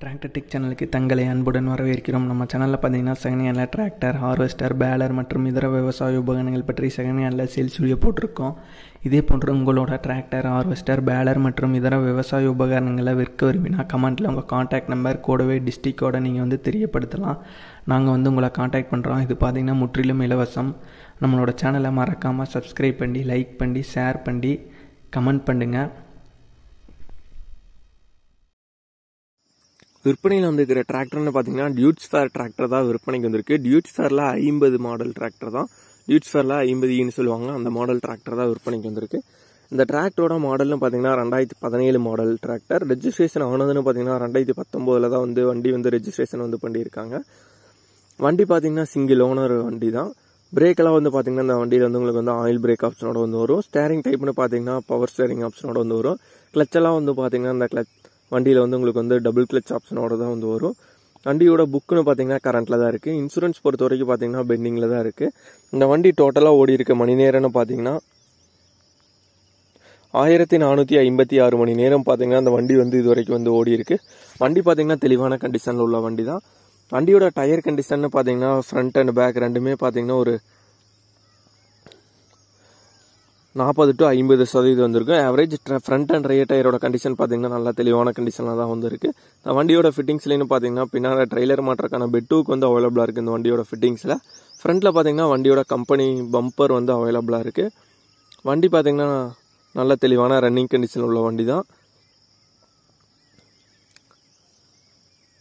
Tractor tech சேனலுக்கு தங்களை அன்புடன் வரவேற்கிறோம். நம்ம சேனலில் பார்த்தீங்கன்னா second handle tractor, harvester, baler மற்றும் இதர விவசாய உபகரணங்கள் பற்றி செகண்ட் ஹேண்டில் சேல்ஸ் வீடியோ போட்டிருக்கோம். இதே போன்று உங்களோட டிராக்டர், ஹார்வெஸ்டர், பேலர் மற்றும் இதர விவசாய உபகரணங்களை விற்க விரும்பினா கமெண்ட்டில் உங்கள் காண்டாக்ட் நம்பர் கூடவே டிஸ்ட்ரிக்டோட நீங்கள் தெரியப்படுத்தலாம். நாங்கள் உங்களை காண்டாக்ட் பண்ணுறோம். இது பார்த்திங்கன்னா முற்றிலும் இலவசம். நம்மளோட சேனலை மறக்காமல் சப்ஸ்கிரைப் பண்ணி, லைக் பண்ணி, ஷேர் பண்ணி, கமெண்ட் பண்ணுங்கள். விற்பனையில் வந்துருக்கிற டிராக்டர்னு பார்த்தீங்கன்னா டியூட்ஸ் ஃபேர் டிராக்டர் தான் விற்பனைக்கு வந்திருக்கு. டியூட்ஸ் ஃபேரில் 50 மாடல் டிராக்டர் தான். டியூட்ஸ் ஃபேரில் 50ன்னு சொல்லுவாங்க, அந்த மாடல் டிராக்டர் தான் விற்பனைக்கு வந்திருக்கு. இந்த டிராக்டரோட மாடல்னு பார்த்தீங்கன்னா 2017 மாடல் டிராக்டர். ரெஜிஸ்ட்ரேஷன் ஆனதுன்னு பார்த்தீங்கன்னா 2019 தான் வண்டி ரெஜிஸ்ட்ரேஷன் பண்ணியிருக்காங்க. வண்டி பார்த்தீங்கன்னா சிங்கிள் ஓனர் வண்டி தான். பிரேக்கெல்லாம் பார்த்தீங்கன்னா இந்த வண்டியில் உங்களுக்கு ஆயில் பிரேக் ஆப்ஷனோட வரும். ஸ்டேரிங் டைப்னு பார்த்தீங்கன்னா பவர் ஸ்டேரிங் ஆப்ஷனோட வரும். கிளச்செல்லாம் பார்த்தீங்கன்னா இந்த கிளச் வண்டியில் உங்களுக்கு டபுள் கிளச் ஆப்ஷனோட தான் வரும். வண்டியோட புக்குன்னு பார்த்தீங்கன்னா கரண்ட்டில் தான் இருக்குது. இன்சூரன்ஸ் பொறுத்த வரைக்கும் பார்த்தீங்கன்னா பெண்டிங்கில் தான் இருக்குது. இந்த வண்டி டோட்டலாக ஓடி இருக்க மணி நேரம்னு பார்த்தீங்கன்னா 1456 மணி நேரம் பார்த்தீங்கன்னா அந்த வண்டி இது வரைக்கும் ஓடி இருக்கு. வண்டி பார்த்தீங்கன்னா தெளிவான கண்டிஷனில் உள்ள வண்டி தான். வண்டியோட டயர் கண்டிஷன் பார்த்தீங்கன்னா ஃப்ரண்ட் அண்ட் பேக் ரெண்டுமே பார்த்தீங்கன்னா ஒரு 40 to 50% வந்திருக்கு. ஆவரேஜ் ஃப்ரண்ட் அண்ட் ரைட் டயரோட கண்டிஷன் பார்த்தீங்கன்னா நல்லா தெளிவான கண்டிஷனில் தான் வந்திருக்கு. இந்த வண்டியோட ஃபிட்டிங்ஸ்லேன்னு பார்த்தீங்கன்னா பின்னால் ட்ரெய்லர் மாட்டுறக்கான பெட்டுக்கு அவைலபிளாக இருக்குது. இந்த வண்டியோட ஃபிட்டிங்ஸில் ஃப்ரண்ட்டில் பார்த்தீங்கன்னா வண்டியோட கம்பெனி பம்பர் அவைலபிளாக இருக்குது. வண்டி பார்த்தீங்கன்னா நல்ல தெளிவான ரன்னிங் கண்டிஷன் உள்ள வண்டி தான்.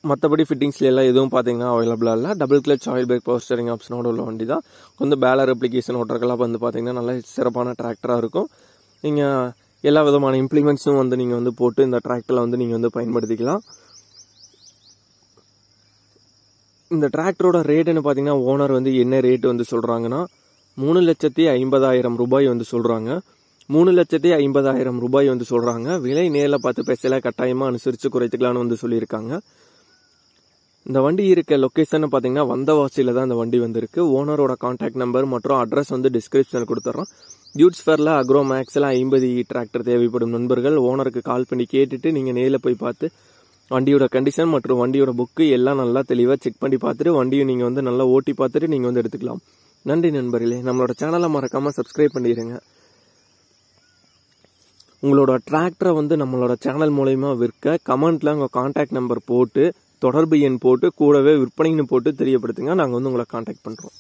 மற்றபடி ஃபிட்டிங்ஸ்ல எல்லாம் எதுவும் பார்த்தீங்கன்னா அவைலபிளாக இல்லை. Double clutch oil brake power steering ஆப்ஷனோட உள்ள வண்டி தான். பேலர் அப்ளிகேஷன் ஓட்டுறக்கெல்லாம் பார்த்தீங்கன்னா நல்ல சிறப்பான டிராக்டராக இருக்கும். நீங்கள் எல்லா விதமான இம்ப்ளிமெண்ட்ஸும் நீங்கள் போட்டு இந்த டிராக்டரில் நீங்கள் பயன்படுத்திக்கலாம். இந்த டிராக்டரோட ரேட்டுன்னு பார்த்தீங்கன்னா ஓனர் என்ன ரேட்டு சொல்கிறாங்கன்னா 3,50,000 ரூபாய் சொல்கிறாங்க. 3,50,000 ரூபாய் சொல்கிறாங்க. விலை நேரில் பார்த்து பேசல கட்டாயமாக அனுசரித்து குறைத்துக்கலான்னு சொல்லியிருக்காங்க. இந்த வண்டி இருக்க லொக்கேஷன் பார்த்தீங்கன்னா வந்தவாசியில் தான் இந்த வண்டி வந்திருக்கு. ஓனரோட கான்டாக்ட் நம்பர் மற்றும் அட்ரஸ் டிஸ்கிரிப்ஷனில் கொடுத்துட்றோம். டியூட்ஸ் ஃபேரில் அக்ரோ மேக்ஸில் 50 டிராக்டர் தேவைப்படும் நண்பர்கள் ஓனருக்கு கால் பண்ணி கேட்டுட்டு நீங்கள் நேரில் போய் பார்த்து வண்டியோட கண்டிஷன் மற்றும் வண்டியோட புக்கு எல்லாம் நல்லா தெளிவாக செக் பண்ணி பார்த்துட்டு வண்டியை நீங்கள் நல்லா ஓட்டி பார்த்துட்டு நீங்கள் எடுத்துக்கலாம். நன்றி நண்பர்களே. நம்மளோட சேனலை மறக்காமல் சப்ஸ்கிரைப் பண்ணிடுங்க. உங்களோட டிராக்டரை நம்மளோட சேனல் மூலயமா விற்க கமெண்ட்ல உங்கள் கான்டாக்ட் நம்பர் போட்டு தொடர்பு எண் போட்டு கூடவே விற்பனைன்னு போட்டு தெரியப்படுத்துங்க. நாங்கள் உங்களை கான்டாக்ட் பண்ணுறோம்.